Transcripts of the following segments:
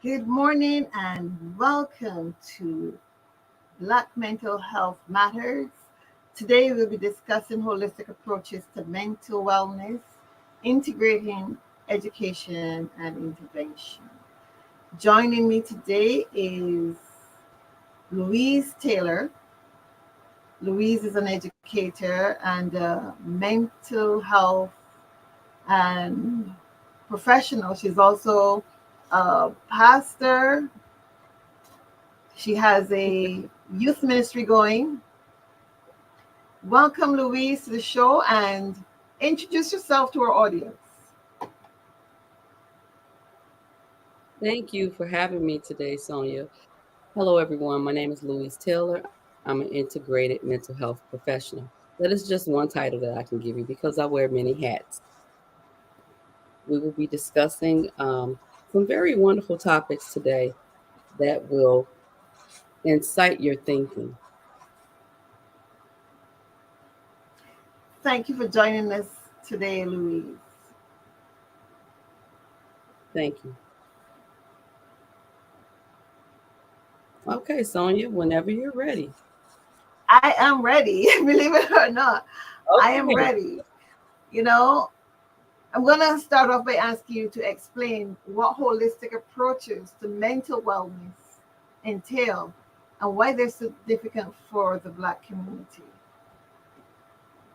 Good morning and welcome to Black Mental Health Matters. Today we'll be discussing holistic approaches to mental wellness, integrating education and intervention. Joining me today is Louise Taylor. Louise is an educator and a mental health and professional. She's also a pastor. She has a youth ministry going. Welcome, Louise, to the show and introduce yourself to our audience. Thank you for having me today, Sonia. Hello, everyone. My name is Louise Taylor. I'm an integrated mental health professional. That is just one title that I can give you because I wear many hats. We will be discussing some very wonderful topics today that will incite your thinking. Thank you for joining us today, Louise. Thank you. Okay, Sonia, whenever you're ready. I am ready, believe it or not. I am Okay. ready. You know, I'm going to start off by asking you to explain what holistic approaches to mental wellness entail and why they're significant for the Black community.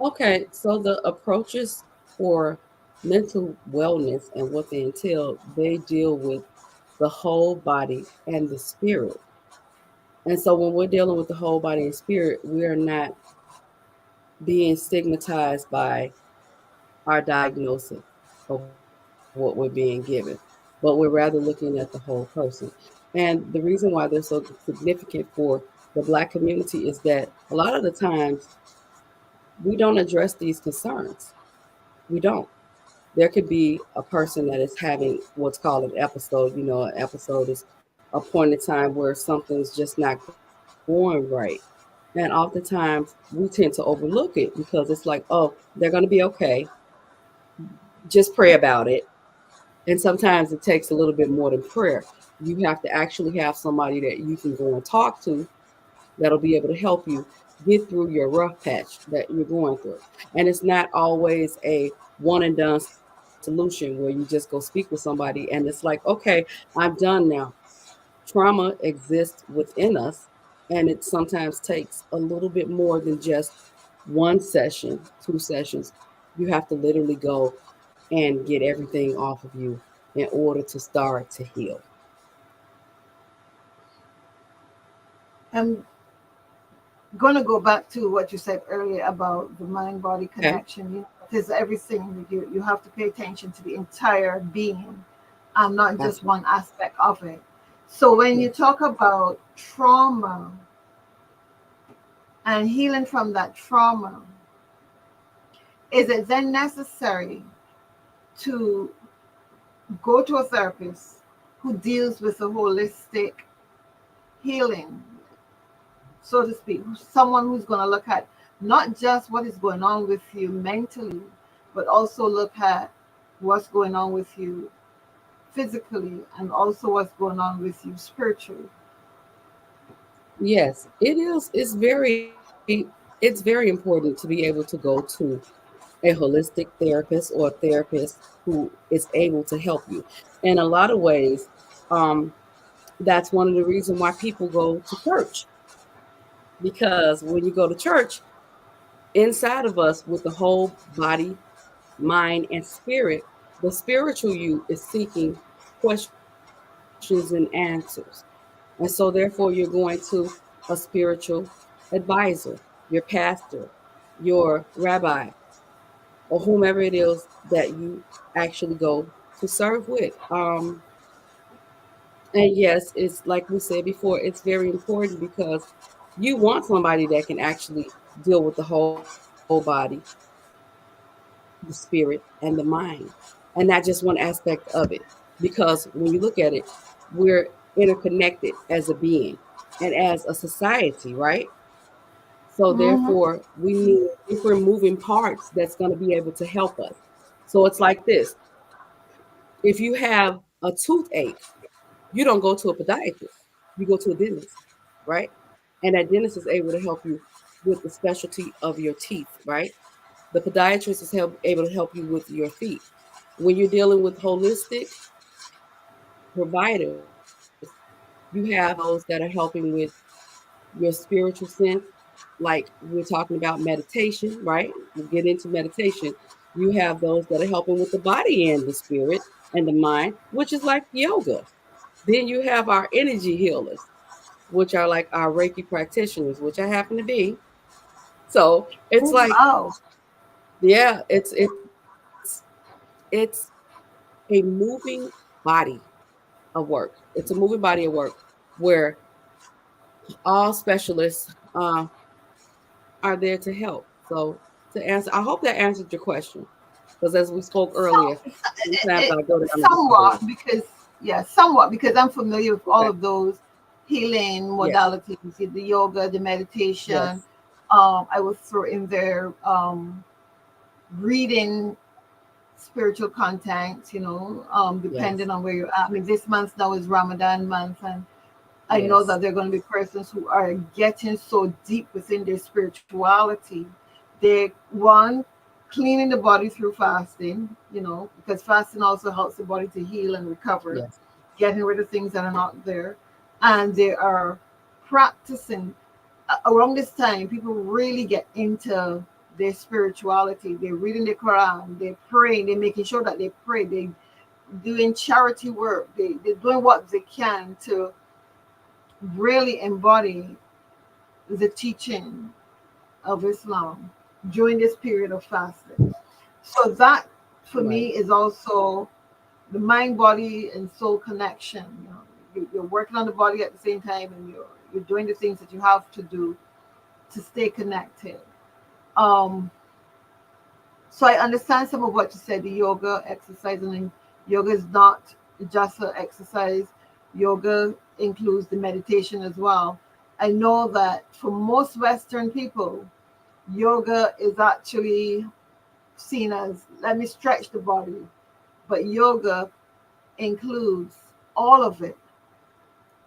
Okay, so the approaches for mental wellness and what they entail, they deal with the whole body and the spirit. And so when we're dealing with the whole body and spirit, we are not being stigmatized by our diagnosis of what we're being given, but we're rather looking at the whole person. And the reason why they're so significant for the Black community is that a lot of the times we don't address these concerns. We don't. There could be a person that is having what's called an episode. You know, an episode is a point in time where something's just not going right. And oftentimes we tend to overlook it because it's like, oh, they're going to be okay. Just pray about it. And sometimes it takes a little bit more than prayer. You have to actually have somebody that you can go and talk to that'll be able to help you get through your rough patch that you're going through. And it's not always a one and done solution where you just go speak with somebody and it's like, okay, I'm done now. Trauma exists within us, and it sometimes takes a little bit more than just one session, 2 sessions. You have to literally go and get everything off of you in order to start to heal. I'm going to go back to what you said earlier about the mind body Okay. connection. There's everything. You have to pay attention to the entire being, not just Absolutely. one aspect of it. So when you Yes. talk about trauma and healing from that trauma, is it then necessary to go to a therapist who deals with a holistic healing, so to speak, someone who's going to look at not just what is going on with you mentally, but also look at what's going on with you physically and also what's going on with you spiritually? Yes, it is. It's very important to be able to go to a holistic therapist or a therapist who is able to help you. In a lot of ways, um, that's one of the reasons why people go to church. Because when you go to church, inside of us, with the whole body, mind, and spirit, the spiritual you is seeking questions and answers. And so, therefore, you're going to a spiritual advisor, your pastor, your rabbi, or whomever it is that you actually go to serve with. And yes, it's like we said before, it's very important because you want somebody that can actually deal with the whole body, the spirit, and the mind, and not just one aspect of it. Because when you look at it, we're interconnected as a being and as a society, right? So Mm-hmm. therefore, we need different moving parts that's going to be able to help us. So it's like this: if you have a toothache, you don't go to a podiatrist, you go to a dentist, right? And that dentist is able to help you with the specialty of your teeth, right? The podiatrist is able to help you with your feet. When you're dealing with holistic providers, you have those that are helping with your spiritual sense, like we're talking about meditation, right? We'll get into meditation. You have those that are helping with the body and the spirit and the mind, which is like yoga. Then you have our energy healers, which are like our Reiki practitioners, which I happen to be. So it's Oh, like, wow. yeah, it's a moving body of work. It's a moving body of work where all specialists are there to help. So to answer, I hope that answered your question. Because as we spoke earlier, So, sometimes it, I go down a different somewhat road. because yeah, somewhat because I'm familiar with all Okay. of those healing Yes. modalities, the yoga, the meditation. Yes. I would throw in there reading spiritual content, depending Yes. on where you're at. I mean, this month now is Ramadan month, and I know that Yes. there are going to be persons who are getting so deep within their spirituality. They one cleaning the body through fasting, because fasting also helps the body to heal and recover, Yes. getting rid of things that are not there. And they are practicing around this time. People really get into their spirituality. They're reading the Quran, they're praying, they're making sure that they pray, they're doing charity work, they're doing what they can to really embody the teaching of Islam during this period of fasting. So that for me Right. is also the mind, body, and soul connection. You're working on the body at the same time, and you're doing the things that you have to do to stay connected. Um, so I understand some of what you said, the yoga exercise, and yoga is not just an exercise. Yoga includes the meditation as well. I know that for most Western people, yoga is actually seen as let me stretch the body, but yoga includes all of it,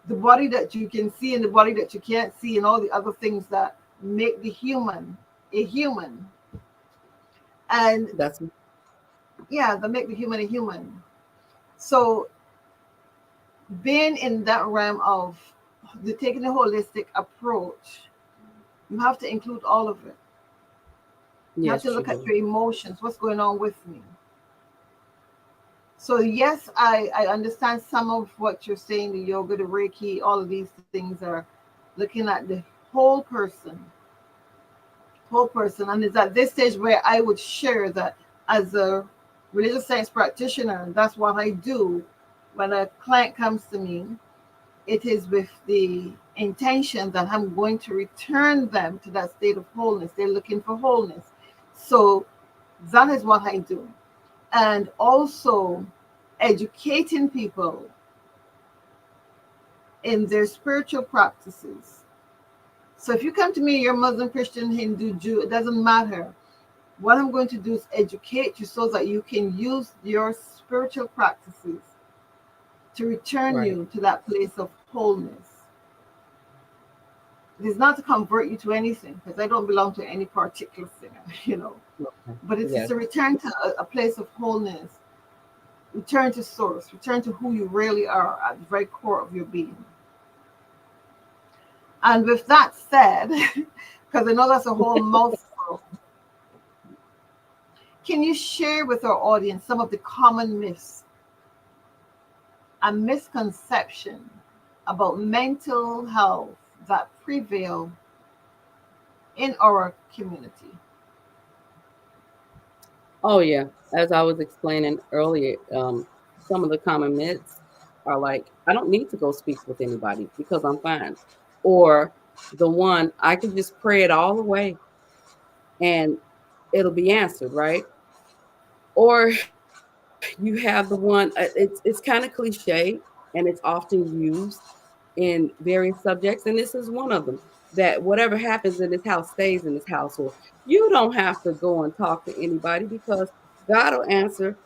the body that you can see and the body that you can't see, and all the other things that make the human a human. And That's yeah, that make the human a human. So being in that realm of taking a holistic approach, you have to include all of it. You have to yes, you look at do. your emotions, what's going on with me. So yes, I understand some of what you're saying, the yoga, the Reiki, all of these things are looking at the whole person, whole person. And it's at this stage where I would share that as a religious science practitioner, that's what I do. When a client comes to me, it is with the intention that I'm going to return them to that state of wholeness. They're looking for wholeness. So that is what I do. And also educating people in their spiritual practices. So if you come to me, you're Muslim, Christian, Hindu, Jew, it doesn't matter. What I'm going to do is educate you so that you can use your spiritual practices to return Right. you to that place of wholeness. It is not to convert you to anything, because I don't belong to any particular thing, Okay. but it is Yes. to return to a place of wholeness, return to source, return to who you really are at the very core of your being. And with that said, because I know that's a whole mouthful, can you share with our audience some of the common myths and misconceptions about mental health that prevail in our community? Oh yeah. As I was explaining earlier, some of the common myths are like, I don't need to go speak with anybody because I'm fine. Or the one, I can just pray it all away and it'll be answered, right? Or you have the one, it's kind of cliche and it's often used in various subjects, and this is one of them, that whatever happens in this house stays in this household. You don't have to go and talk to anybody because God will answer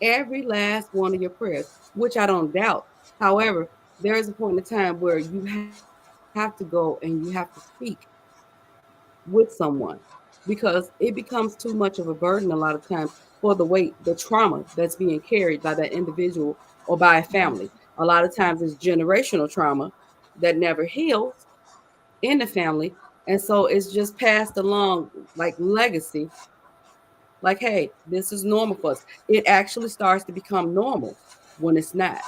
every last one of your prayers, which I don't doubt. However, there is a point in time where you have to go and you have to speak with someone because it becomes too much of a burden a lot of times for the weight, the trauma that's being carried by that individual or by a family. A lot of times it's generational trauma that never heals in the family. And so it's just passed along like legacy, like, hey, this is normal for us. It actually starts to become normal when it's not.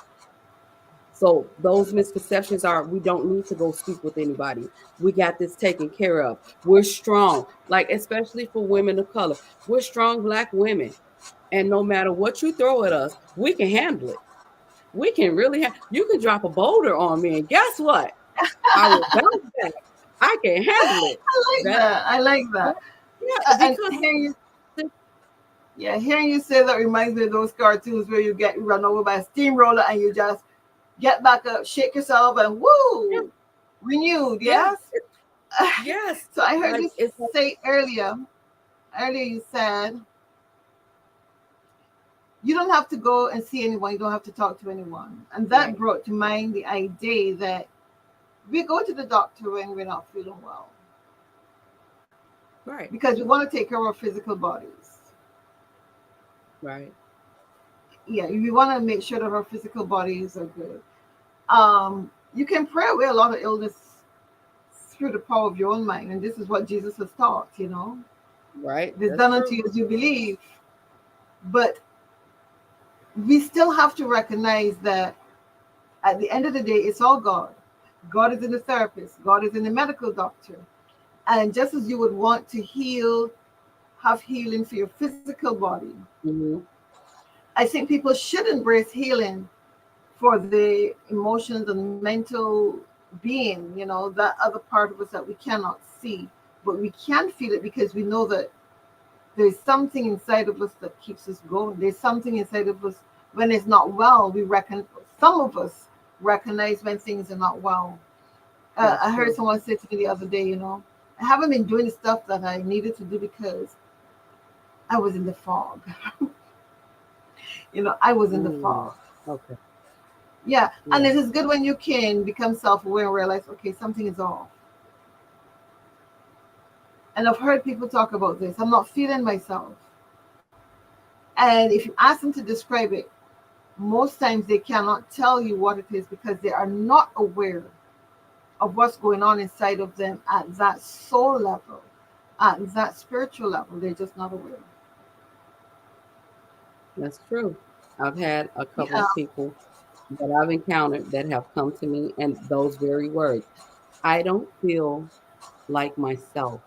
So those misconceptions are we don't need to go speak with anybody. We got this taken care of. We're strong, like especially for women of color. We're strong black women. And no matter what you throw at us, we can handle it. We can really you can drop a boulder on me and guess what? I will bounce back. I can handle it. I like That that. I like that. yeah, And because hearing you, yeah, hearing you say that reminds me of those cartoons where you get run over by a steamroller and you just get back up, shake yourself, and yeah, woo, renewed. yeah, Yes. yes. So I heard Like you it's like say earlier. Earlier you said you don't have to go and see anyone. You don't have to talk to anyone, and that right, brought to mind the idea that we go to the doctor when we're not feeling well right, because we want to take care of our physical bodies. right. Yeah, we want to make sure that our physical bodies are good. You can pray away a lot of illness through the power of your own mind, and this is what Jesus has taught. Right. It is That's done unto true. you as you believe. But we still have to recognize that at the end of the day, it's all God. God is in the therapist. God is in the medical doctor. And just as you would want to heal, have healing for your physical body, Hmm. I think people should embrace healing for the emotions and mental being, that other part of us that we cannot see, but we can feel it because we know that there's something inside of us that keeps us going. There's something inside of us when it's not well. Some of us recognize when things are not well. That's I heard true. someone say to me the other day, I haven't been doing the stuff that I needed to do because I was in the fog. I was in the Mm. fog. Okay. Yeah, and Yeah. it is good when you can become self-aware and realize, okay, something is off. And I've heard people talk about this. I'm not feeling myself. And if you ask them to describe it, most times they cannot tell you what it is because they are not aware of what's going on inside of them at that soul level, at that spiritual level. They're just not aware. That's true. I've had a couple Yeah. of people that I've encountered that have come to me and those very words. I don't feel like myself.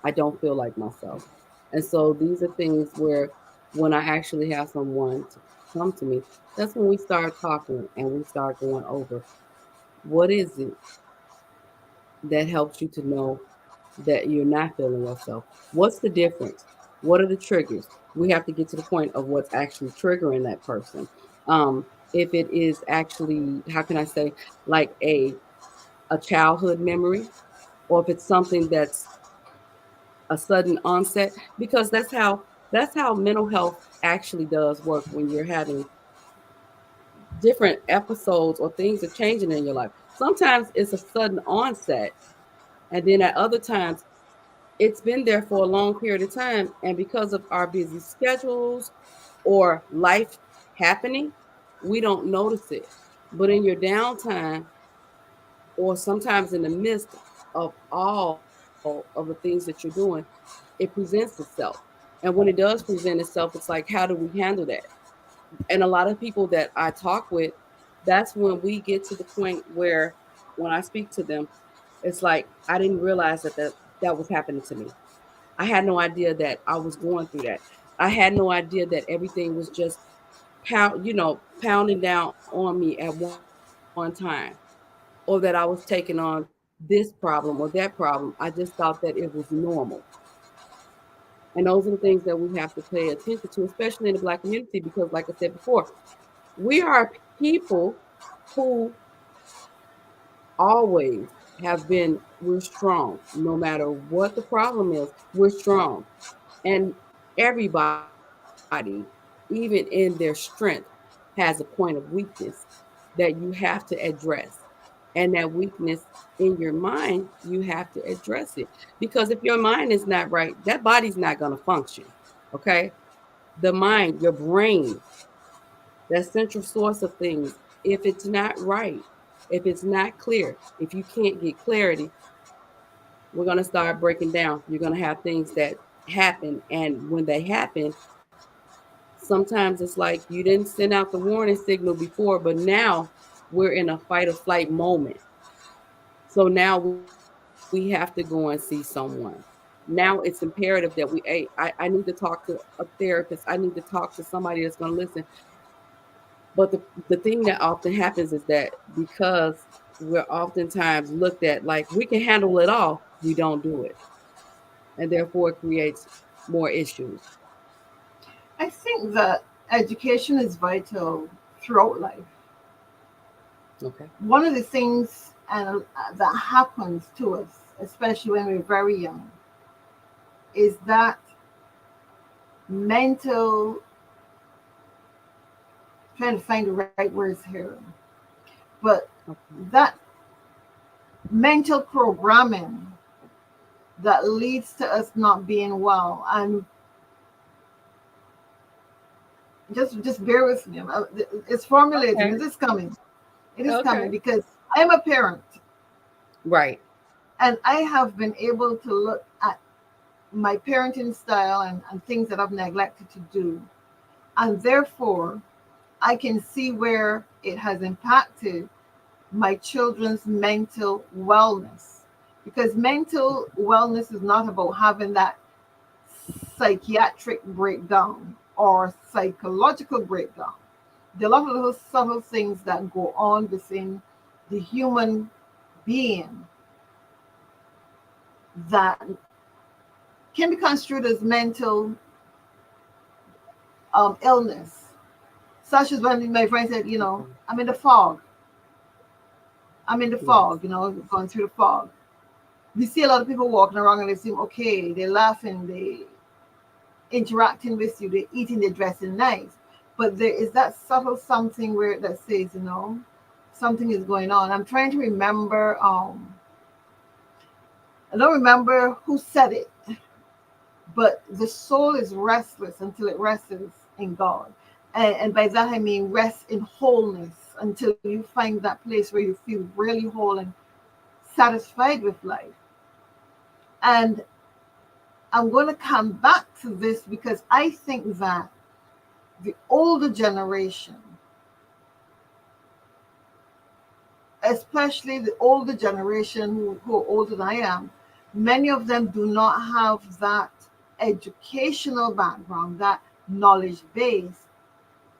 I don't feel like myself. And so these are things where when I actually have someone to come to me, that's when we start talking and we start going over what is it that helps you to know that you're not feeling yourself? What's the difference? What are the triggers? We have to get to the point of what's actually triggering that person. If it is actually, how can I say, like a childhood memory, or if it's something that's a sudden onset, because that's how mental health actually does work when you're having different episodes or things are changing in your life. Sometimes it's a sudden onset, and then at other times it's been there for a long period of time. And because of our busy schedules or life happening, we don't notice it. But in your downtime, or sometimes in the midst of all of the things that you're doing, it presents itself. And when it does present itself, it's like, how do we handle that? And a lot of people that I talk with, that's when we get to the point where when I speak to them, it's like, I didn't realize that was happening to me. I had no idea that I was going through that. I had no idea that everything was just pounding down on me at one time, or that I was taking on this problem or that problem. I just thought that it was normal. And those are the things that we have to pay attention to, especially in the Black community, because, like I said before, we are people who always have been, we're strong. No matter what the problem is, we're strong. And everybody, even in their strength, has a point of weakness. that you have to address. And that weakness in your mind, you have to address it. Because if your mind is not right, that body's not going to function. Okay? The mind, your brain, that central source of things, if it's not right, if it's not clear, if you can't get clarity, we're going to start breaking down. You're going to have things that happen. And when they happen, sometimes it's like you didn't send out the warning signal before, but now we're in a fight or flight moment. So now we have to go and see someone. Now it's imperative that I need to talk to a therapist. I need to talk to somebody that's going to listen. But the thing that often happens is that because we're oftentimes looked at like we can handle it all, we don't do it. And therefore it creates more issues. I think that education is vital throughout life. Okay. One of the things that happens to us, especially when we're very young, is that mental, trying to find the right words here, but Okay. that mental programming that leads to us not being well. And just bear with me. It's formulating. Okay. It is coming. It is coming Okay. because I'm a parent Right. and I have been able to look at my parenting style and things that I've neglected to do. And therefore, I can see where it has impacted my children's mental wellness. Because mental wellness is not about having that psychiatric breakdown or psychological breakdown. There are a lot of little subtle things that go on within the human being that can be construed as mental illness, such as when my friend said, Okay. I'm in the fog. I'm in the Yes. fog, going through the fog. We see a lot of people walking around and they seem okay. They're laughing, they interacting with you, they're eating, they're dressing nice. But there is that subtle something where that says, something is going on. I'm trying to remember. I don't remember who said it, but the soul is restless until it rests in God. And by that I mean rest in wholeness until you find that place where you feel really whole and satisfied with life. And I'm going to come back to this because I think that the older generation, especially the older generation who are older than I am, many of them do not have that educational background, that knowledge base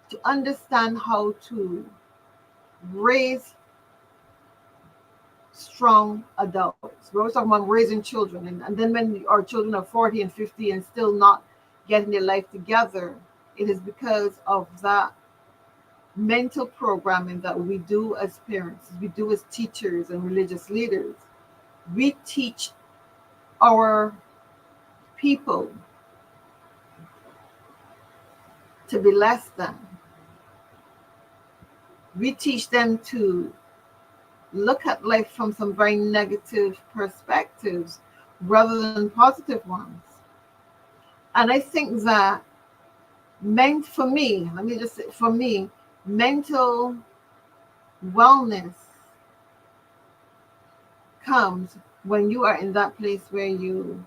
to understand how to raise strong adults. We're always talking about raising children. And then when our children are 40 and 50 and still not getting their life together, it is because of that mental programming that we do as parents, we do as teachers and religious leaders. We teach our people to be less than. We teach them to look at life from some very negative perspectives rather than positive ones. And I think that for me, let me just say, for me, mental wellness comes when you are in that place where you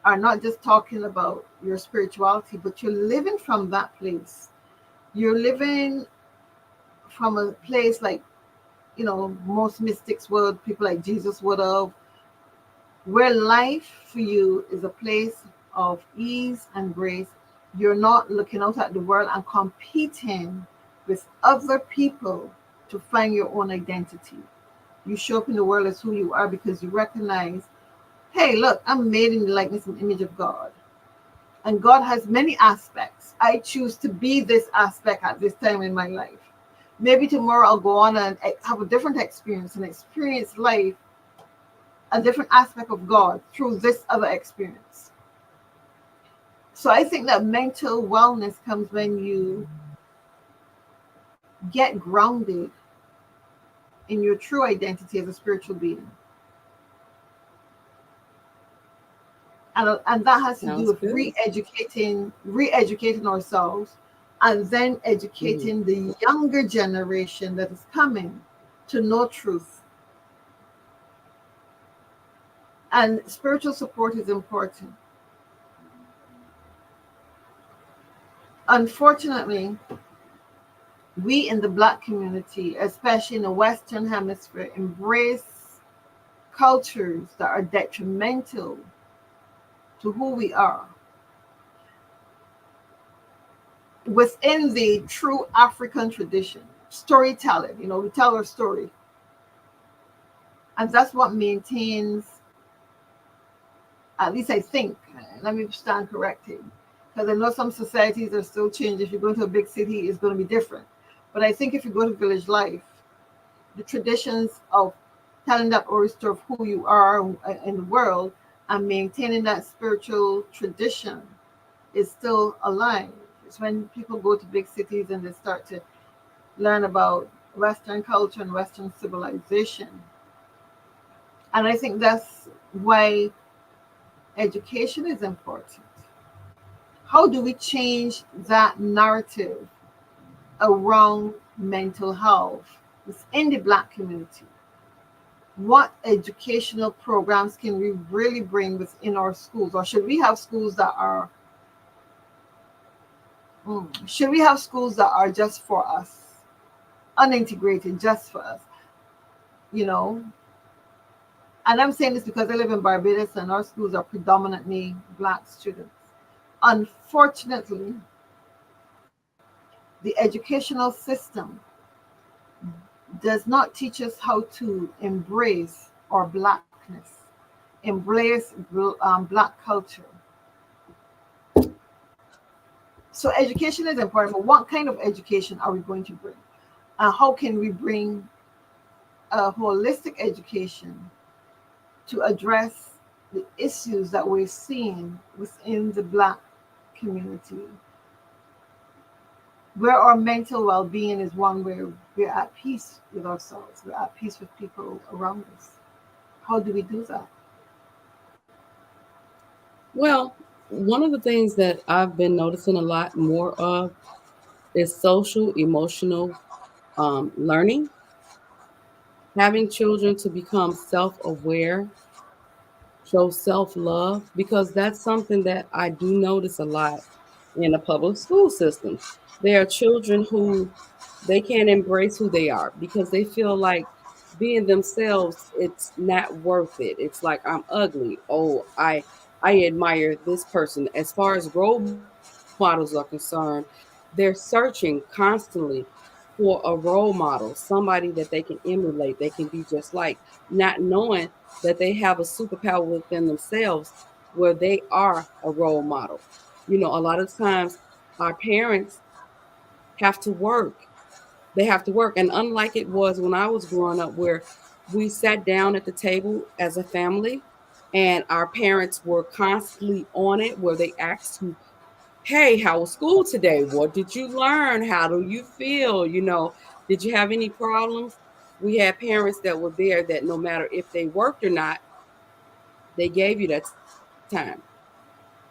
are not just talking about your spirituality, but you're living from that place. You're living from a place like, most mystics would, people like Jesus would have, where life for you is a place of ease and grace. You're not looking out at the world and competing with other people to find your own identity. You show up in the world as who you are because you recognize, hey, look, I'm made in the likeness and image of God. And God has many aspects. I choose to be this aspect at this time in my life. Maybe tomorrow I'll go on and have a different experience and experience life, a different aspect of God through this other experience. So I think that mental wellness comes when you get grounded in your true identity as a spiritual being. And that has to do Sounds with good. re-educating ourselves, and then Hmm. educating the younger generation that is coming to know truth. And spiritual support is important. Unfortunately, we in the Black community, especially in the Western Hemisphere, embrace cultures that are detrimental to who we are within the true African tradition. Storytelling, we tell our story, and that's what maintains, at least I think, let me stand corrected, because I know some societies are still changing. If you go to a big city, it's going to be different. But I think if you go to village life, the traditions of telling that oral story of who you are in the world and maintaining that spiritual tradition is still alive. It's when people go to big cities and they start to learn about Western culture and Western civilization. And I think that's why education is important. How do we change that narrative around mental health within the Black community? What educational programs can we really bring within our schools? Or should we have schools that are just for us, unintegrated, just for us? You know, and I'm saying this because I live in Barbados and our schools are predominantly Black students. Unfortunately, the educational system does not teach us how to embrace our Blackness, embrace Black culture. So education is important, but what kind of education are we going to bring? And how can we bring a holistic education to address the issues that we're seeing within the Black community, where our mental well-being is one where we're at peace with ourselves, we're at peace with people around us? How do we do that? Well, one of the things that I've been noticing a lot more of is social emotional learning, having children to become self aware, show self love, because that's something that I do notice a lot in the public school systems. There are children who they can't embrace who they are because they feel like being themselves, it's not worth it. It's like I'm ugly. Oh, I admire this person. As far as role models are concerned, they're searching constantly for a role model, somebody that they can emulate, they can be just like, not knowing that they have a superpower within themselves where they are a role model. A lot of times our parents have to work. They have to work. And unlike it was when I was growing up, where we sat down at the table as a family and our parents were constantly on it, where they asked you, hey, how was school today? What did you learn? How do you feel? Did you have any problems? We had parents that were there that no matter if they worked or not, they gave you that time.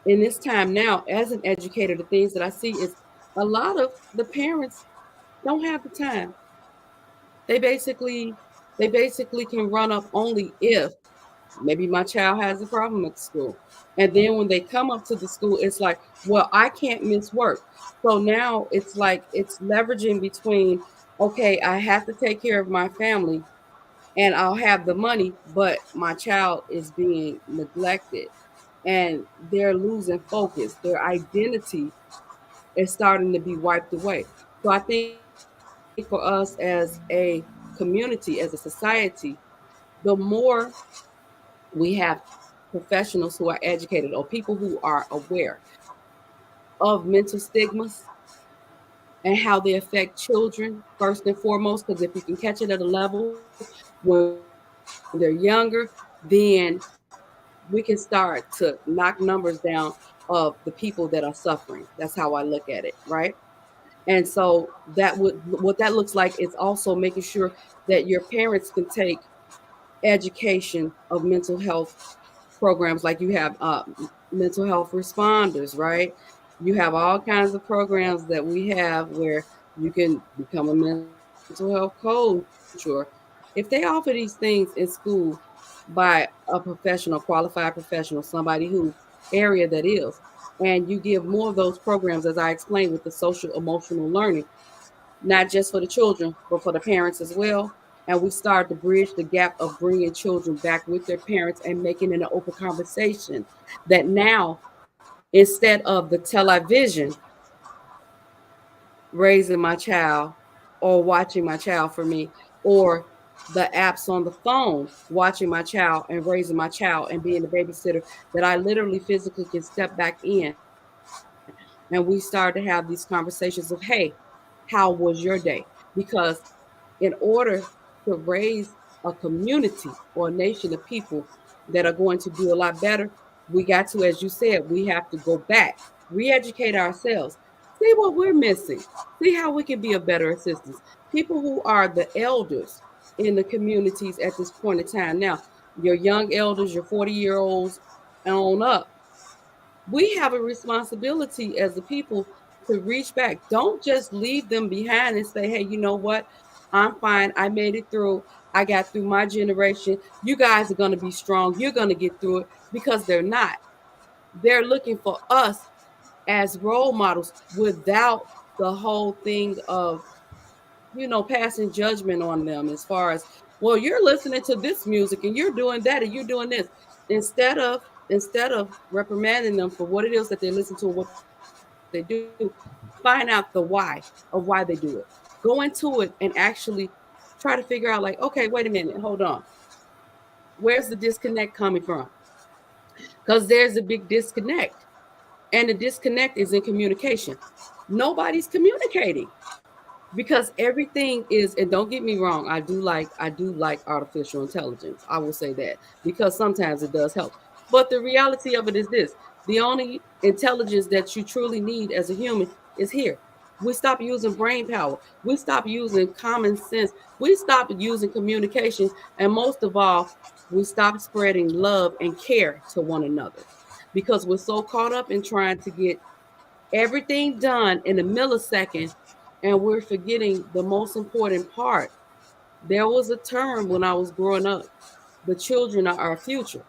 In this time now, as an educator, the things that I see is a lot of the parents don't have the time. They basically can run up only if maybe my child has a problem at the school. And then when they come up to the school, it's like, well, I can't miss work. So now it's like it's leveraging between, okay, I have to take care of my family and I'll have the money, but my child is being neglected and they're losing focus. Their identity is starting to be wiped away. So I think for us as a community, as a society, the more we have professionals who are educated or people who are aware of mental stigmas and how they affect children first and foremost, because if you can catch it at a level when they're younger, then we can start to knock numbers down of the people that are suffering. That's how I look at it, right? And And so that would what that looks like is also making sure that your parents can take education of mental health programs, like you have mental health responders, right? You have all kinds of programs that we have where you can become a mental health coach, or if they offer these things in school by a professional, qualified professional, somebody who area that is, and you give more of those programs, as I explained, with the social emotional learning, not just for the children, but for the parents as well. And we start to bridge the gap of bringing children back with their parents and making it an open conversation. That now, instead of the television raising my child or watching my child for me, or the apps on the phone watching my child and raising my child and being the babysitter, that I literally physically can step back in and we start to have these conversations of, hey, how was your day? Because in order to raise a community or a nation of people that are going to do a lot better, we got to, as you said, we have to go back, re-educate ourselves, see what we're missing, see how we can be a better assistance. People who are the elders in the communities at this point in time. Now, your young elders, your 40-year-olds on up, we have a responsibility as a people to reach back. Don't just leave them behind and say, hey, you know what? I'm fine. I made it through. I got through my generation. You guys are going to be strong. You're going to get through it, because they're not. They're looking for us as role models without the whole thing of, passing judgment on them as far as, well, you're listening to this music and you're doing that and you're doing this. Instead of reprimanding them for what it is that they listen to and what they do, find out the why of why they do it. Go into it and actually try to figure out, like, okay, wait a minute, hold on. Where's the disconnect coming from? Because there's a big disconnect. And the disconnect is in communication. Nobody's communicating, because everything is, and don't get me wrong, I do like artificial intelligence, I will say that, because sometimes it does help. But the reality of it is this: the only intelligence that you truly need as a human is here. We stop using brain power, we stop using common sense, we stop using communication, and most of all, we stop spreading love and care to one another, because we're so caught up in trying to get everything done in a millisecond, and we're forgetting the most important part. There was a term when I was growing up: the children are our future.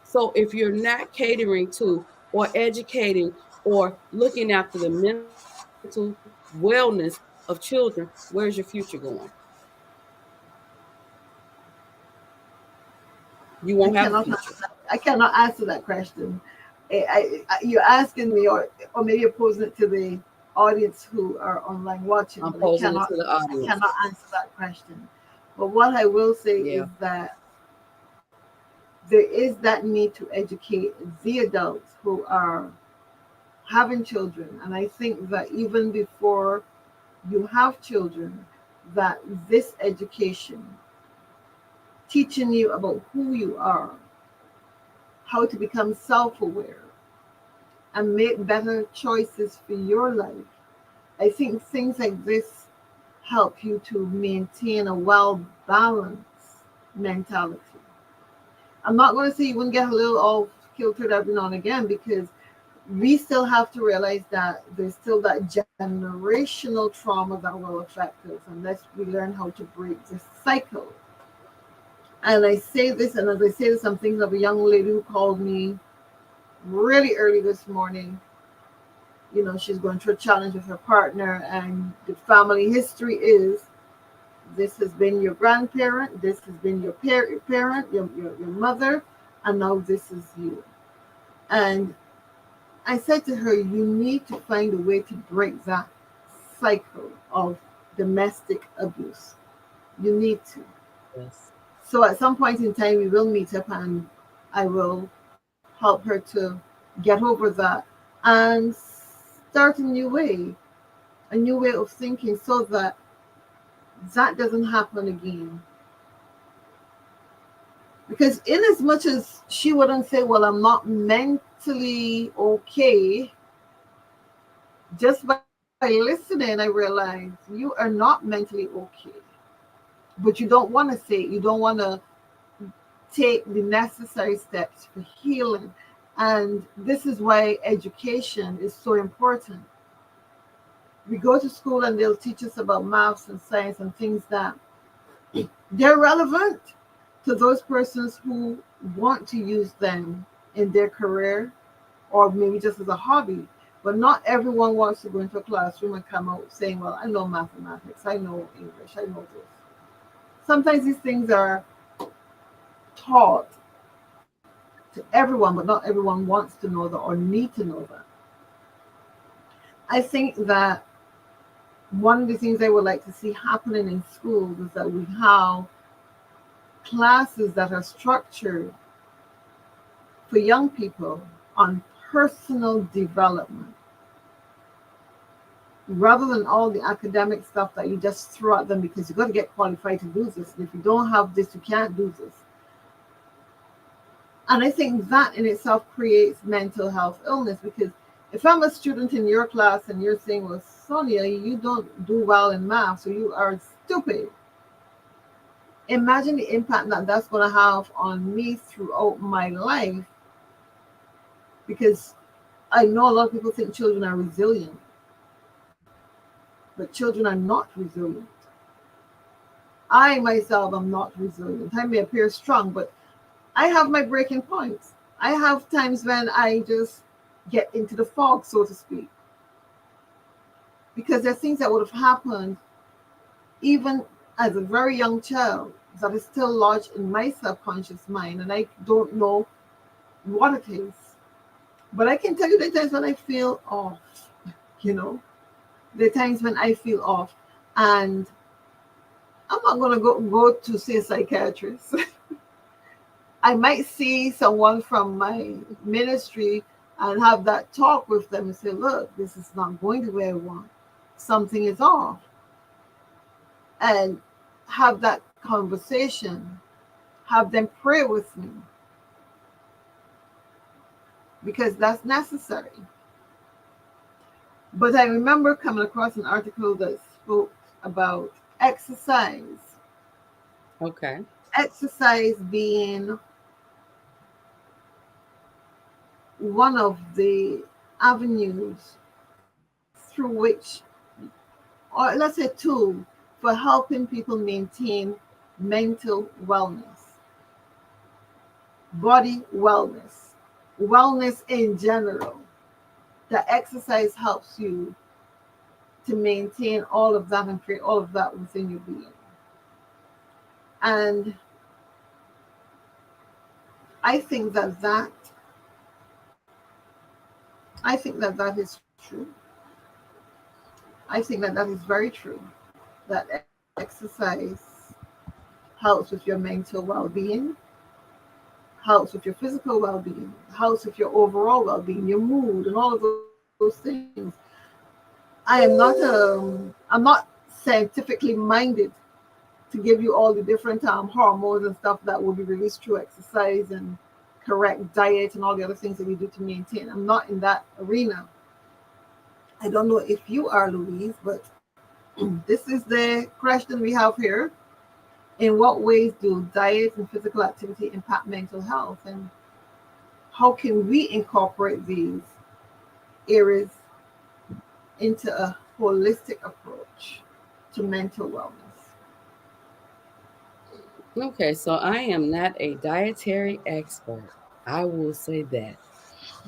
So if you're not catering to or educating or looking after the mental wellness of children, where's your future going? You I won't have a cannot future. answer that. I cannot answer that question. You're asking me, or maybe you're posing it to the audience who are online watching, I'm but posing it to the I audience. cannot answer that question. But what I will say Yeah. is that there is that need to educate the adults who are having children, and I think that even before you have children, that this education, teaching you about who you are, how to become self-aware, and make better choices for your life. I think things like this help you to maintain a well balanced mentality. I'm not going to say you wouldn't get a little off kiltered every now and again, because we still have to realize that there's still that generational trauma that will affect us unless we learn how to break this cycle. And I say this, and as I say this, I'm thinking of a young lady who called me really early this morning. She's going through a challenge with her partner, and the family history is this has been your grandparent, this has been your parent, your mother, and now this is you. And I said to her, you need to find a way to break that cycle of domestic abuse. You need to. Yes. So at some point in time, we will meet up, and I will help her to get over that and start a new way of thinking, so that that doesn't happen again. Because in as much as she wouldn't say, well, I'm not mentally okay just by by listening, I realized you are not mentally okay, but you don't want to say it. You don't want to take the necessary steps for healing. And this is why education is so important. We go to school and they'll teach us about maths and science and things that they're relevant to those persons who want to use them in their career or maybe just as a hobby. But not everyone wants to go into a classroom and come out saying, well, I know mathematics, I know English, I know this. Sometimes these things are taught to everyone, but not everyone wants to know that or need to know that. I think that one of the things I would like to see happening in schools is that we have classes that are structured for young people on personal development rather than all the academic stuff that you just throw at them because you got to get qualified to do this. And if you don't have this, you can't do this. And I think that in itself creates mental health illness because if I'm a student in your class and you're saying, well, Sonia, you don't do well in math, so you are stupid. Imagine the impact that that's going to have on me throughout my life because I know a lot of people think children are resilient, but children are not resilient. I myself am not resilient. I may appear strong, but I have my breaking points. I have times when I just get into the fog, so to speak, because there are things that would have happened even as a very young child that is still lodged in my subconscious mind, and I don't know what it is. But I can tell you the times when I feel off, you know, the times when I feel off, and I'm not going to go to see a psychiatrist. I might see someone from my ministry and have that talk with them and say, look, this is not going the way I want. Something is off. And have that conversation, have them pray with me because that's necessary. But I remember coming across an article that spoke about exercise. Okay. Exercise being one of the avenues through which, or let's say tool, for helping people maintain mental wellness, body wellness, wellness in general. That exercise helps you to maintain all of that and create all of that within your being. And I think that that I think that that is true. I think that that is very true. That exercise helps with your mental well-being, helps with your physical well-being, helps with your overall well-being, your mood, and all of those things. I'm not scientifically minded to give you all the different hormones and stuff that will be released through exercise and correct diet and all the other things that we do to maintain. I'm not in that arena. I don't know if you are, Louise, but this is the question we have here. In what ways do diet and physical activity impact mental health? And how can we incorporate these areas into a holistic approach to mental wellness? Okay, so I am not a dietary expert. I will say that.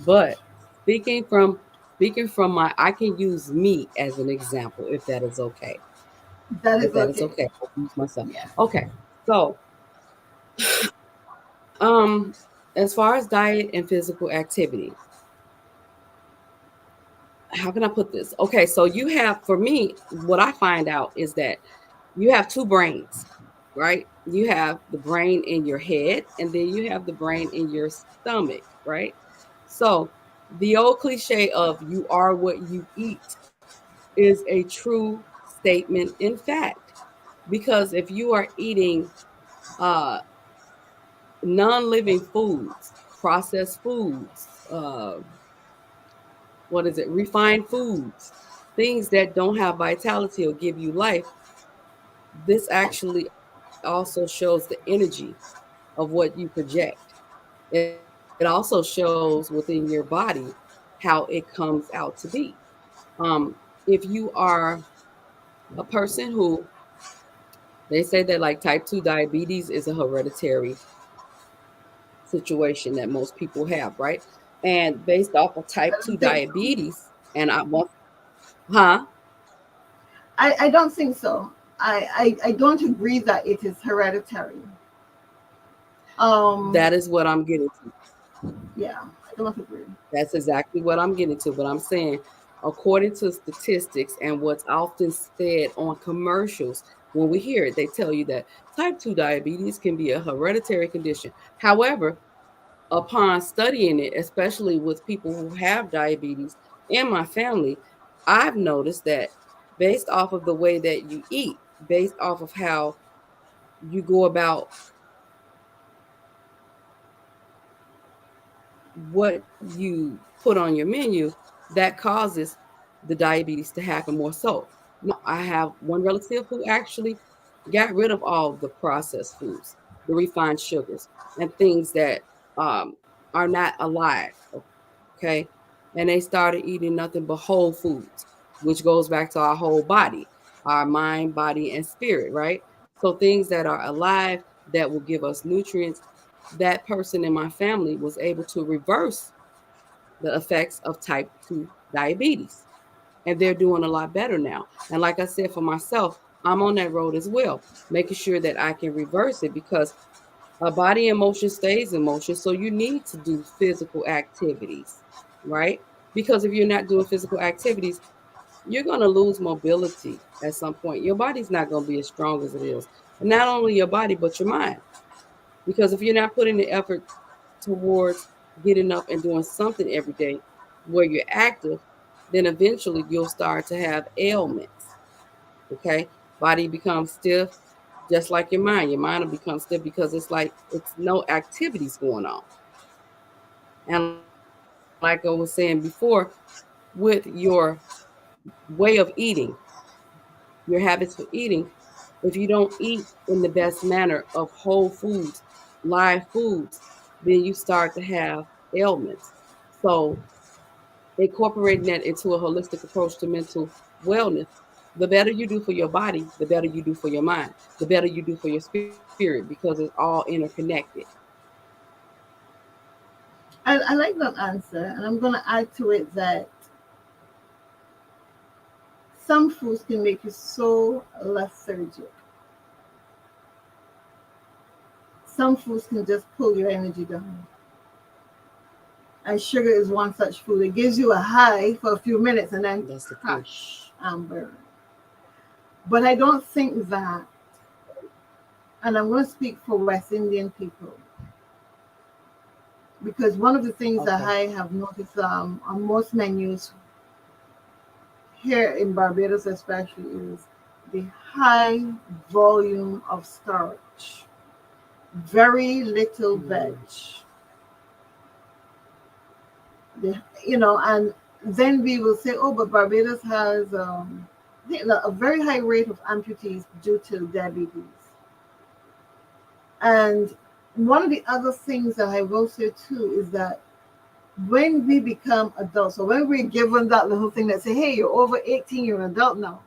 But speaking from speaking from my I can use me as an example if that is okay. That If is that is okay. okay. I'll use myself. Yes. Okay. So um as far as diet and physical activity, how can I put this? Okay, so you have for me, what I find out is that you have two brains, right? You have the brain in your head and then you have the brain in your stomach, right? So the old cliche of you are what you eat is a true statement in fact. Because if you are eating uh, non living foods, processed foods, what is it, refined foods, things that don't have vitality or give you life, this actually also shows the energy of what you project. It also shows within your body how it comes out to be. If you are a person who, they say that like type 2 diabetes is a hereditary situation that most people have, right? And based off of I type 2 don't think so. diabetes, and I want, huh? I don't think so. I don't agree that it is hereditary. That Um, is what I'm getting to. yeah, I don't agree. That's exactly what I'm getting to. But I'm saying, according to statistics and what's often said on commercials, when we hear it, they tell you that type 2 diabetes can be a hereditary condition. However, upon studying it, especially with people who have diabetes in my family, I've noticed that based off of the way that you eat, based off of how you go about what you put on your menu, that causes the diabetes to happen more so. Now, I have one relative who actually got rid of all the processed foods, the refined sugars, and things that um, are not alive. Okay. And they started eating nothing but whole foods, which goes back to our whole body, our mind, body, and spirit, right? So things that are alive that will give us nutrients. That person in my family was able to reverse the effects of type 2 diabetes. And they're doing a lot better now. And like I said, for myself, I'm on that road as well, making sure that I can reverse it because a body in motion stays in motion. So you need to do physical activities, right? Because if you're not doing physical activities, you're going to lose mobility at some point. Your body's not going to be as strong as it is. And not only your body, but your mind. Because if you're not putting the effort towards getting up and doing something every day where you're active, then eventually you'll start to have ailments. Okay. Body becomes stiff, just like your mind. Your mind will become stiff because it's like it's no activities going on. And like I was saying before, with your way of eating, your habits for eating, if you don't eat in the best manner of whole foods, live foods, then you start to have ailments. So, incorporating that into a holistic approach to mental wellness, the better you do for your body, the better you do for your mind, the better you do for your spirit because it's all interconnected. I like that answer, and I'm going to add to it that some foods can make you so lethargic. Some foods can just pull your energy down. And sugar is one such food. It gives you a high for a few minutes and then That's the truth. crash and burn. But I don't think that, and I'm going to speak for West Indian people, because one of the things that Okay. I have noticed on most menus here in Barbados, especially, is the high volume of starch, very little veg. Mm, And then we will say, oh, but Barbados has a very high rate of amputees due to diabetes. And one of the other things that I will say too is that when we become adults, or when we're given that little thing that say, hey, you're over 18, you're an adult now,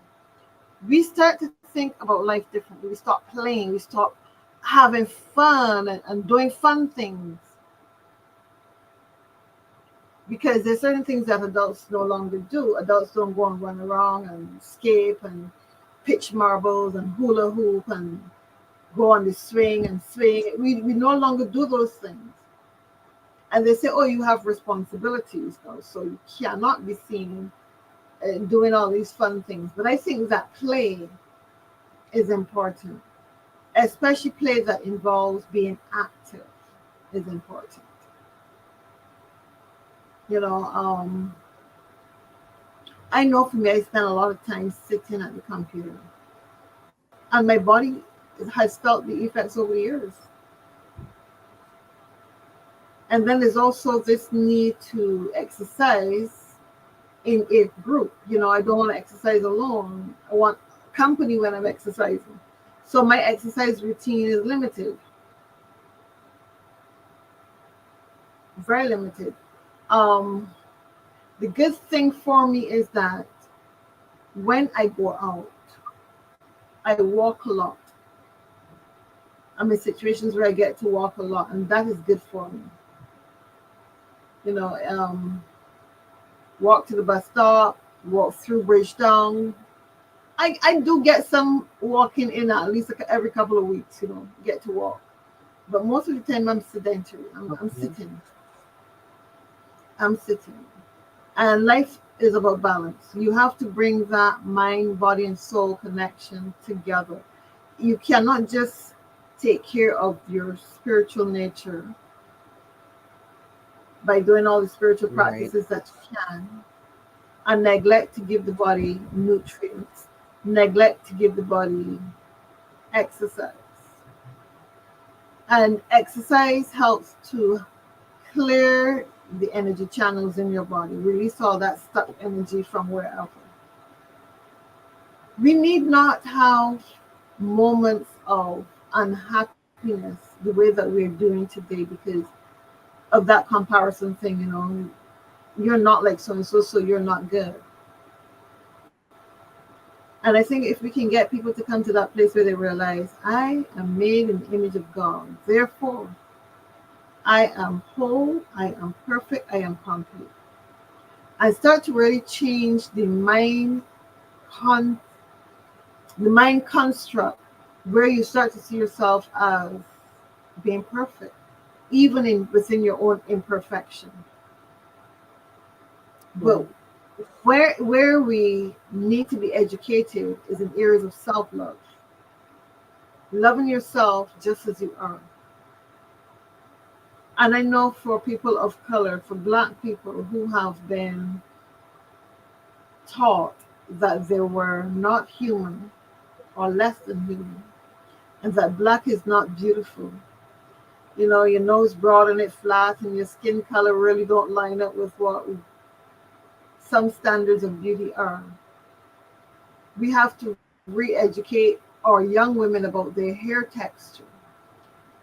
we start to think about life differently. We stop playing, we stop having fun and doing fun things, because there's certain things that adults no longer do. Adults don't go and run around and skip and pitch marbles and hula hoop and go on the swing and swing. We no longer do those things. And they say, oh, you have responsibilities now, so you cannot be seen doing all these fun things. But I think that play is important, especially play that involves being active is important. You know, I know for me, I spend a lot of time sitting at the computer, and my body has felt the effects over the years. And then there's also this need to exercise in a group. I don't want to exercise alone. I want company when I'm exercising. So my exercise routine is limited, very limited. Um, the good thing for me is that when I go out, I walk a lot. I'm in situations where I get to walk a lot, and that is good for me. You know, um, Walk to the bus stop, walk through Bridgetown. I do get some walking in at least every couple of weeks, get to walk. But most of the time I'm sedentary. I'm Okay. sitting. I'm sitting. And life is about balance. You have to bring that mind, body, and soul connection together. You cannot just take care of your spiritual nature by doing all the spiritual Right. practices that you can and neglect to give the body nutrients, neglect to give the body exercise. And exercise helps to clear the energy channels in your body, release all that stuck energy from wherever. We need not have moments of unhappiness the way that we're doing today because of that comparison thing. You're not like so and so, so you're not good. And I think if we can get people to come to that place where they realize, I am made in the image of God, therefore, I am whole, I am perfect, I am complete. And start to really change con- the mind construct where you start to see yourself as being perfect, even within your own imperfection. But Right. where we need to be educated is in areas of self-love, loving yourself just as you are. And I know for people of color, for Black people who have been taught that they were not human or less than human, and that Black is not beautiful. Your nose broad and it flat, and your skin color really don't line up with what some standards of beauty are. We have to re-educate our young women about their hair texture.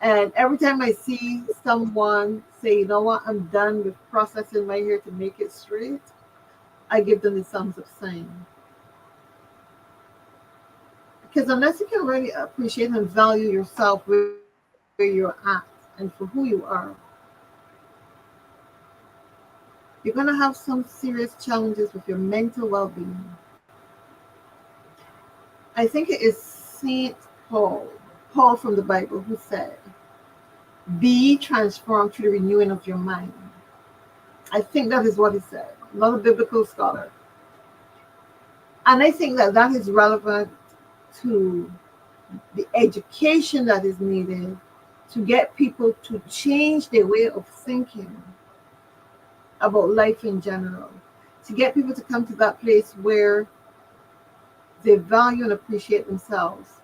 And every time I see someone say, you know what, I'm done with processing my hair to make it straight, I give them the thumbs up sign. Because unless you can really appreciate and value yourself where you're at and for who you are, you're going to have some serious challenges with your mental well-being. I think it is Saint Paul, Paul from the Bible, who said, be transformed through the renewing of your mind. I think that is what he said, not a biblical scholar. And I think that that is relevant to the education that is needed to get people to change their way of thinking about life in general, to get people to come to that place where they value and appreciate themselves,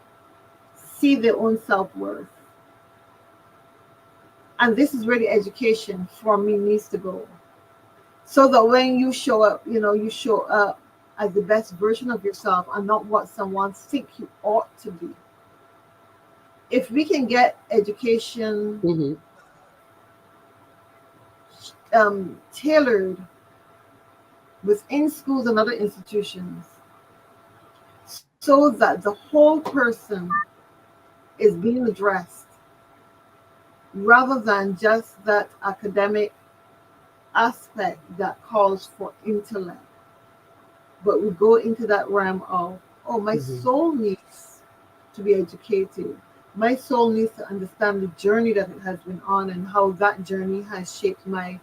see their own self-worth. And this is where the education for me needs to go. So that when you show up, you show up as the best version of yourself and not what someone thinks you ought to be. If we can get education Mm-hmm. tailored within schools and other institutions so that the whole person is being addressed rather than just that academic aspect that calls for intellect. But we go into that realm of, oh, my Mm-hmm. soul needs to be educated. My soul needs to understand the journey that it has been on and how that journey has shaped my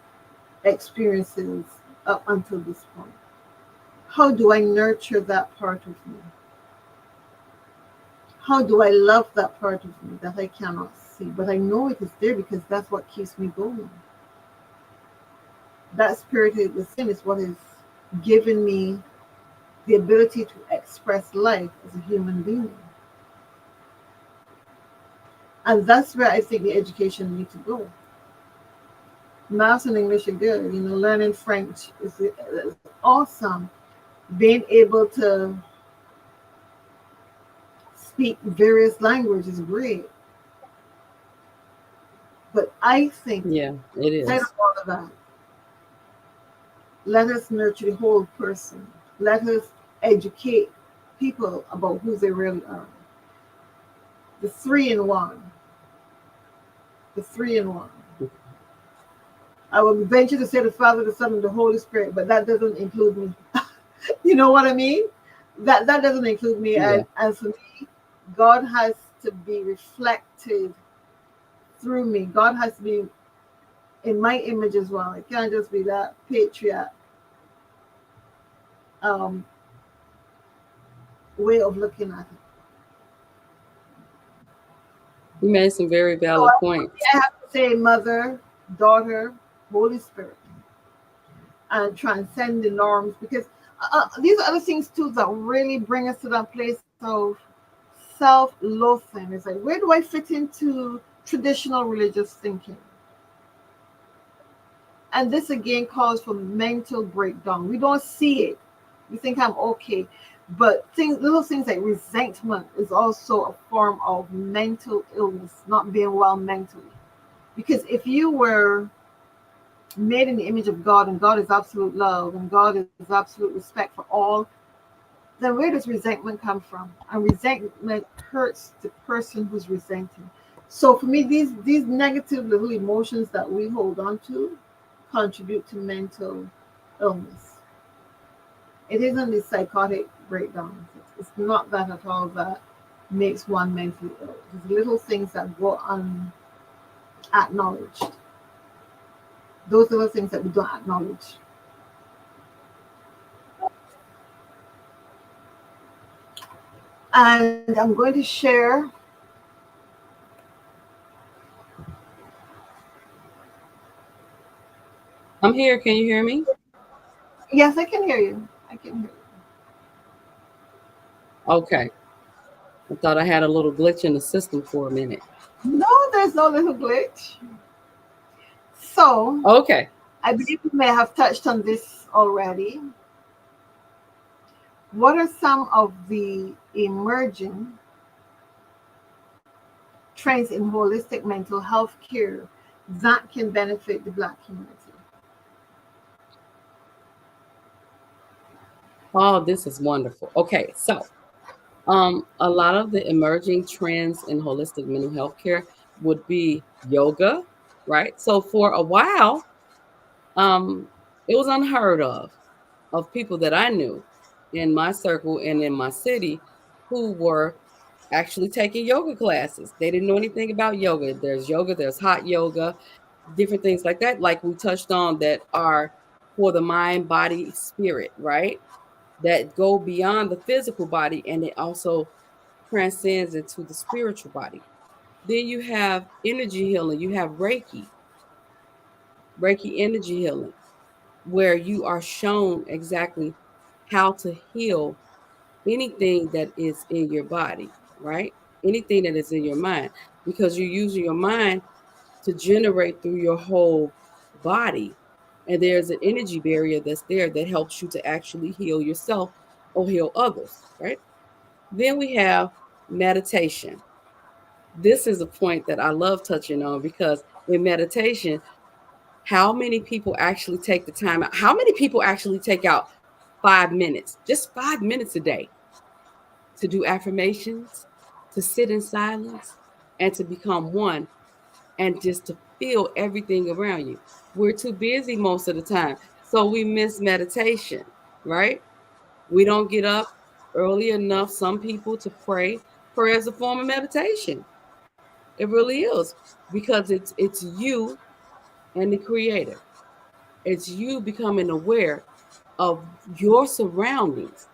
experiences up until this point. How do I nurture that part of me? How do I love that part of me that I cannot see? But I know it is there because that's what keeps me going. That spirit within is what is giving me the ability to express life as a human being. And that's where I think the education needs to go. Maths and English are good. Learning French is awesome. Being able to speak various languages is great. But I think, Yeah, it instead of is. all of that, let us nurture the whole person. Let us educate people about who they really are. The three in one. The three in one. I would venture to say the Father, the Son, and the Holy Spirit, but that doesn't include me. You know what I mean? That doesn't include me. Yeah. And for me, God has to be reflected through me. God has to be in my image as well. It can't just be that patriot um, way of looking at it. You made some very So valid points. I have to say, Mother, Daughter, Holy Spirit, and transcend the norms, because these are other things too that really bring us to that place of self-loathing. It's like, where do I fit into traditional religious thinking? And this again calls for mental breakdown. We don't see it. We think I'm okay. But little things like resentment is also a form of mental illness, not being well mentally. Because if you were made in the image of God, and God is absolute love, and God is absolute respect for all, then where does resentment come from? And resentment hurts the person who's resenting. So for me, these negative little emotions that we hold on to contribute to mental illness. It isn't the psychotic breakdowns. It's not that at all that makes one mentally ill. It's little things that go unacknowledged. Those are the things that we don't acknowledge. And I'm going to share. I'm here. Can you hear me? Yes, I can hear you. I can hear Okay. I thought I had a little glitch in the system for a minute. you. No, there's no little glitch. So Okay. I believe we may have touched on this already. What are some of the emerging trends in holistic mental health care that can benefit the Black community? Oh, this is wonderful. Okay, so a lot of the emerging trends in holistic mental health care would be yoga, right? So for a while, um, it was unheard of people that I knew in my circle and in my city who were actually taking yoga classes. They didn't know anything about yoga, there's hot yoga, different things like that, like we touched on, that are for the mind, body, spirit, right? That go beyond the physical body and it also transcends into the spiritual body. Then you have energy healing, you have Reiki energy healing, where you are shown exactly how to heal anything that is in your body, right? Anything that is in your mind, because you're using your mind to generate through your whole body. And there's an energy barrier that's there that helps you to actually heal yourself or heal others, right? Then we have meditation. This is a point that I love touching on because in meditation, how many people actually take the time out? How many people actually take out 5 minutes, just 5 minutes a day, to do affirmations, to sit in silence, and to become one, and just to feel everything around you? We're too busy most of the time, so we miss meditation, right? We don't get up early enough, some people, to pray. Prayer is a form of meditation. It really is, because it's you and the creator. It's you becoming aware of your surroundings,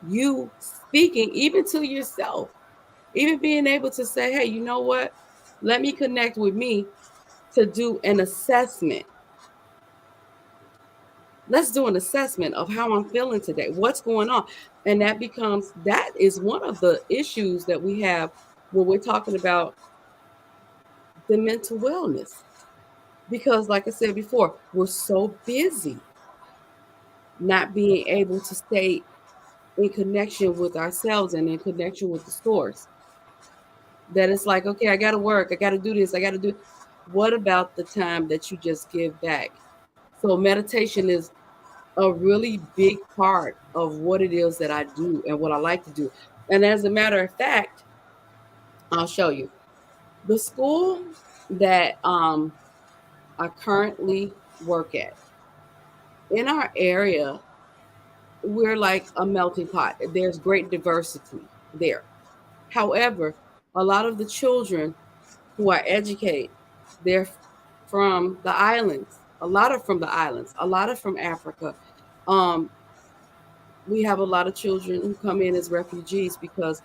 you speaking even to yourself, even being able to say, hey, you know what? Let me connect with me to do an assessment. Let's do an assessment of how I'm feeling today. What's going on? And that is one of the issues that we have when we're talking about the mental wellness. because, like I said before, we're so busy not being able to stay in connection with ourselves and in connection with the source, that it's like, okay, I got to work, I got to do this, I got to do. What about the time that you just give back? So meditation is a really big part of what it is that I do and what I like to do. And as a matter of fact, I'll show you the school that I currently work at. In our area, we're like a melting pot. There's great diversity there. However, a lot of the children who I educate, they're from the islands. A lot are from the islands. A lot are from Africa. Um, we have a lot of children who come in as refugees because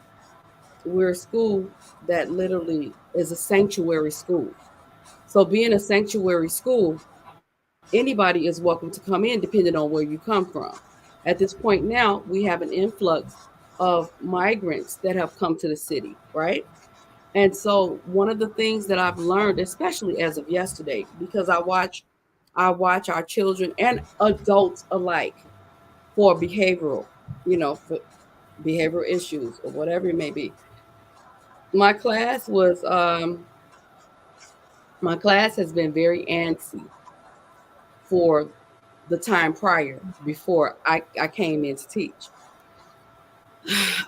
we're a school that literally is a sanctuary school. So, being a sanctuary school, anybody is welcome to come in depending on where you come from. At this point now, we have an influx of migrants that have come to the city, right? And so one of the things that I've learned, especially as of yesterday, because I watch our children and adults alike for behavioral, for behavioral issues or whatever it may be. My class was my class has been very antsy for the time prior before I came in to teach.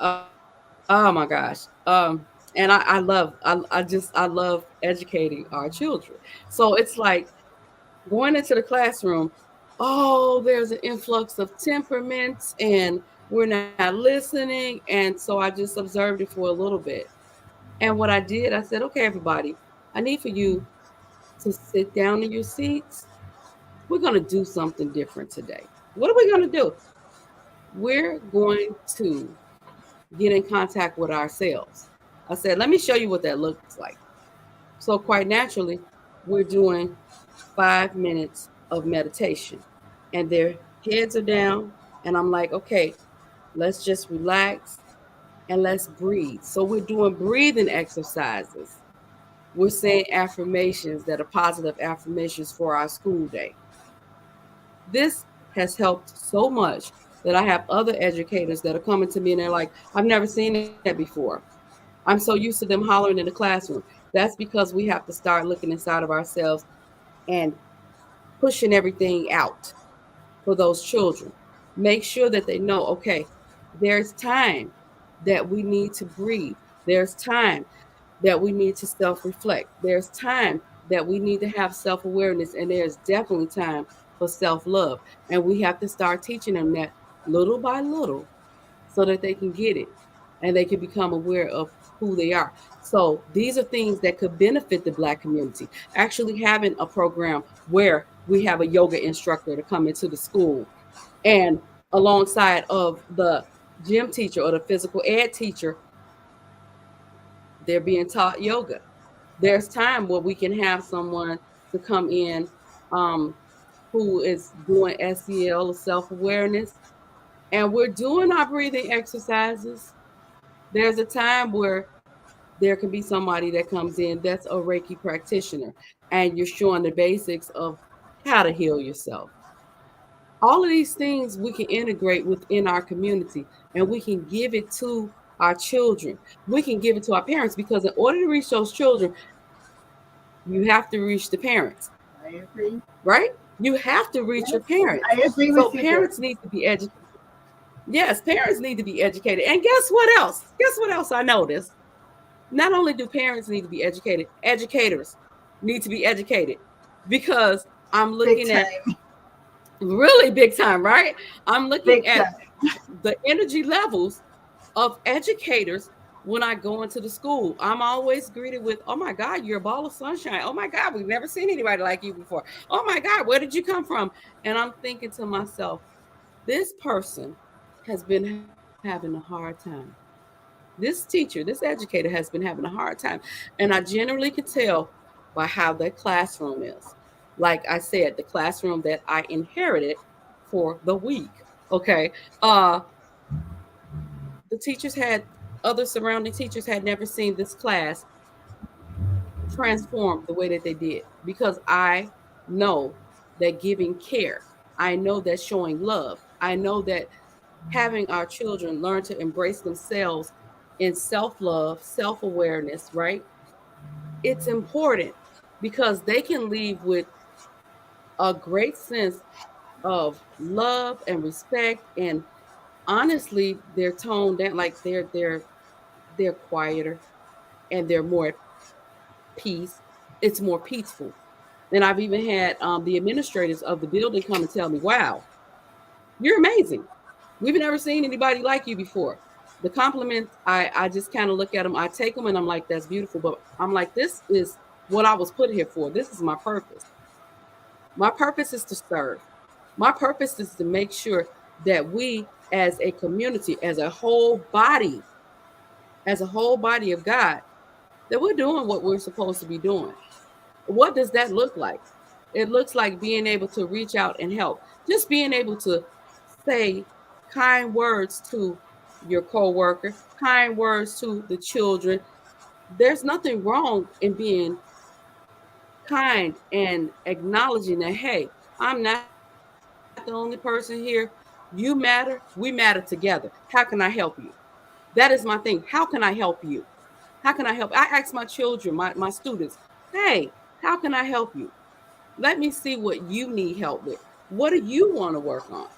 Oh my gosh. And I love educating our children. So it's like going into the classroom, oh, there's an influx of temperaments and we're not listening. And so I just observed it for a little bit. And what I did, I said, okay, everybody, I need for you to sit down in your seats. We're going to do something different today. What are we going to do? We're going to get in contact with ourselves. I said, let me show you what that looks like. So, quite naturally, we're doing 5 minutes of meditation, and their heads are down. And I'm like, okay, let's just relax and let's breathe. So, we're doing breathing exercises. We're saying affirmations that are positive affirmations for our school day. This has helped so much that I have other educators that are coming to me and they're like, I've never seen that before. I'm so used to them hollering in the classroom. That's because we have to start looking inside of ourselves and pushing everything out for those children. Make sure that they know, okay, there's time that we need to breathe. There's time that we need to self reflect. There's time that we need to have self awareness. And there's definitely time for self love. And we have to start teaching them that little by little so that they can get it and they can become aware of who they are. So these are things that could benefit the Black community. Actually, having a program where we have a yoga instructor to come into the school and alongside of the gym teacher or the physical ed teacher, they're being taught yoga. There's time where we can have someone to come in um, who is doing SEL or self awareness, and we're doing our breathing exercises. There's a time where there can be somebody that comes in that's a Reiki practitioner, and you're showing the basics of how to heal yourself. All of these things we can integrate within our community and we can give it to our children. We can give it to our parents because in order to reach those children, you have to reach the parents, I agree. right? You have to reach your Yes, parents. I agree So with you there. parents need to be educated. Yes, parents need to be educated. And guess what else? Guess what else I noticed? Not only do parents need to be educated, educators need to be educated because I'm Big looking at time. really big time, right? I'm looking Big at time. the energy levels of educators when I go into the school. I'm always greeted with, oh my God, you're a ball of sunshine. Oh my God, we've never seen anybody like you before. Oh my God, where did you come from? And I'm thinking to myself, this person has been having a hard time. This teacher, this educator has been having a hard time. And I generally can tell by how their classroom is. Like I said, the classroom that I inherited for the week. Okay. The teachers had other surrounding teachers had never seen this class transform the way that they did because I know that giving care, I know that showing love, I know that having our children learn to embrace themselves in self love, self awareness, right? It's important because they can leave with a great sense of love and respect, and honestly they're toned down, like they're quieter and they're more at peace. It's more peaceful. And I've even had the administrators of the building come and tell me, wow, you're amazing. We've never seen anybody like you before. The compliments, I just kind of look at them, I take them, and I'm like, that's beautiful. But I'm like, this is what I was put here for. This is my purpose. My purpose is to serve. My purpose is to make sure that we, as a community, as a whole body of God, that we're doing what we're supposed to be doing. What does that look like? It looks like being able to reach out and help. Just being able to say kind words to your coworker, kind words to the children. There's nothing wrong in being kind and acknowledging that, hey, I'm not the only person here. You matter. We matter together. How can I help you? That is my thing. How can I help you? How can I help? I ask my children, my students, hey, how can I help you? Let me see what you need help with. What do you want to work on?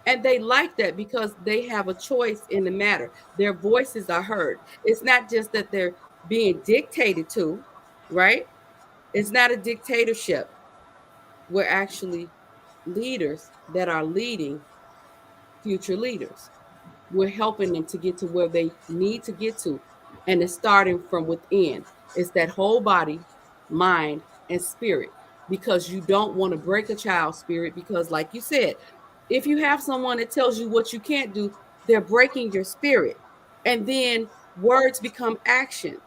And they like that because they have a choice in the matter. Their voices are heard. It's not just that they're being dictated to, right? It's not a dictatorship. We're actually leaders that are leading future leaders. We're helping them to get to where they need to get to. And it's starting from within. It's that whole body, mind, and spirit. Because you don't want to break a child's spirit. Because, like you said, if you have someone that tells you what you can't do, they're breaking your spirit. And then words become action.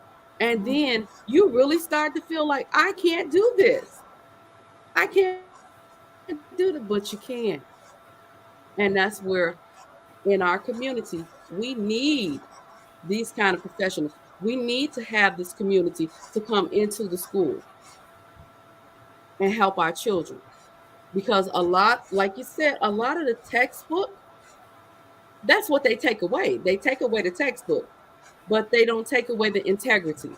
And then you really start to feel like, I can't do this. I can't do it, but you can. And that's where in our community, we need these kind of professionals. We need to have this community to come into the school and help our children. Because a lot, like you said, a lot of the textbook, that's what they take away. They take away the textbook, but they don't take away the integrity.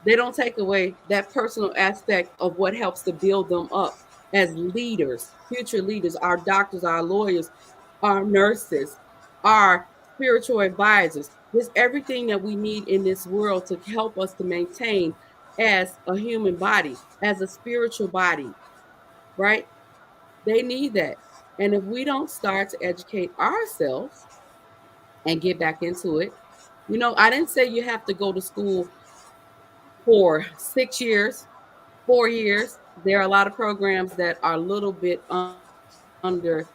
They don't take away that personal aspect of what helps to build them up as leaders, future leaders, our doctors, our lawyers, our nurses, our spiritual advisors. There's everything that we need in this world to help us to maintain as a human body, as a spiritual body, right? They need that. And if we don't start to educate ourselves and get back into it, I didn't say you have to go to school for 6 years, 4 years. There are a lot of programs that are a little bit under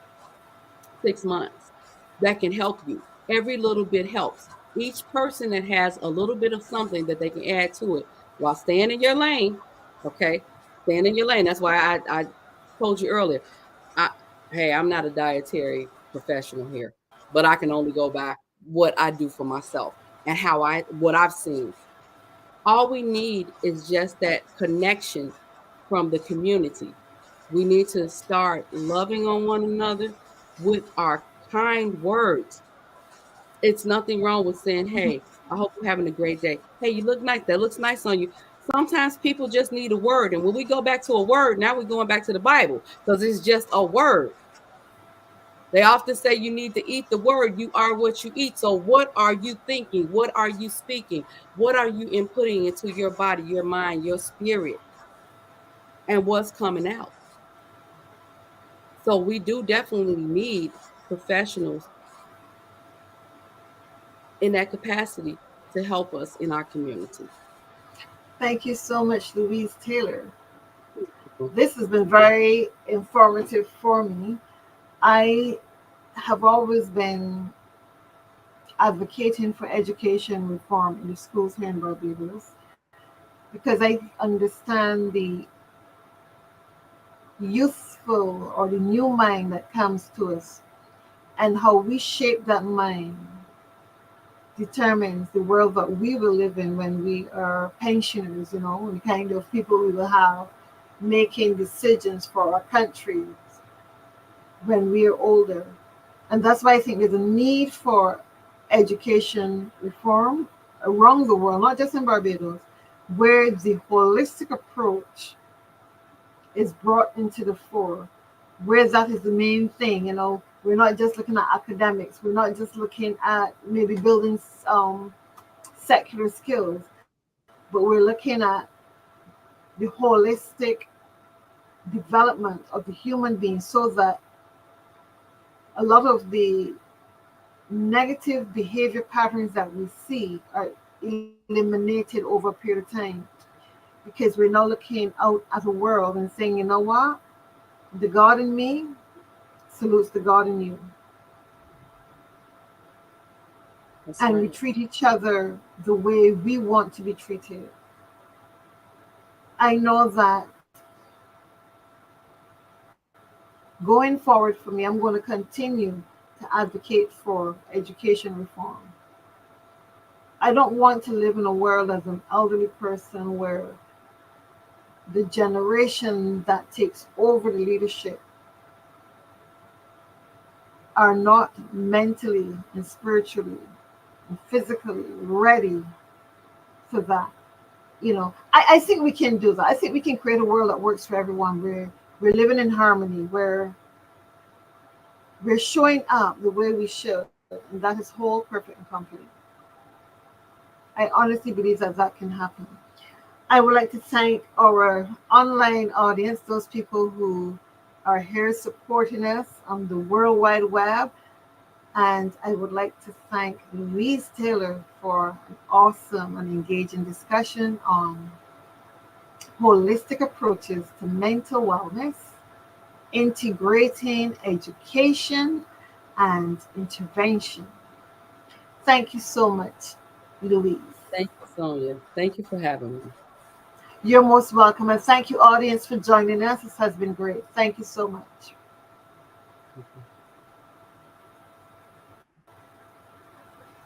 6 months that can help you. Every little bit helps. Each person that has a little bit of something that they can add to it while staying in your lane, okay? Staying in your lane. That's why I told you earlier, I, hey, I'm not a dietary professional here, but I can only go by what I do for myself and what I've seen. All we need is just that connection from the community. We need to start loving on one another with our kind words. It's nothing wrong with saying, hey, I hope you're having a great day. Hey, you look nice. That looks nice on you. Sometimes people just need a word. And when we go back to a word, now we're going back to the Bible because it's just a word. They often say you need to eat the word. You are what you eat. So, what are you thinking? What are you speaking? What are you inputting into your body, your mind, your spirit, and what's coming out? So, we do definitely need professionals in that capacity to help us in our community. Thank you so much, Louise Taylor. This has been very informative for me. I have always been advocating for education reform in the schools here in Barbados because I understand the youthful or the new mind that comes to us and how we shape that mind determines the world that we will live in when we are pensioners, the kind of people we will have making decisions for our countries when we are older. And that's why I think there's a need for education reform around the world, not just in Barbados, where the holistic approach is brought into the fore, where that is the main thing. We're not just looking at academics, we're not just looking at maybe building secular skills, but we're looking at the holistic development of the human being so that a lot of the negative behavior patterns that we see are eliminated over a period of time, because we're now looking out at the world and saying, you know what, the God in me salutes the God in you, That's and we right. treat each other the way we want to be treated. I know that going forward for me, I'm going to continue to advocate for education reform. I don't want to live in a world as an elderly person where the generation that takes over the leadership are not mentally and spiritually and physically ready for that. I think we can do that. I think we can create a world that works for everyone, where we're living in harmony, where we're showing up the way we should, and that is whole, perfect, and complete. I honestly believe that that can happen. I would like to thank our online audience, those people who are here supporting us on the World Wide Web. And I would like to thank Louise Taylor for an awesome and engaging discussion on holistic approaches to mental wellness, integrating education and intervention. Thank you so much, Louise. Thank you, Sonia. Thank you for having me. You're most welcome. And thank you, audience, for joining us. This has been great. Thank you so much. Okay.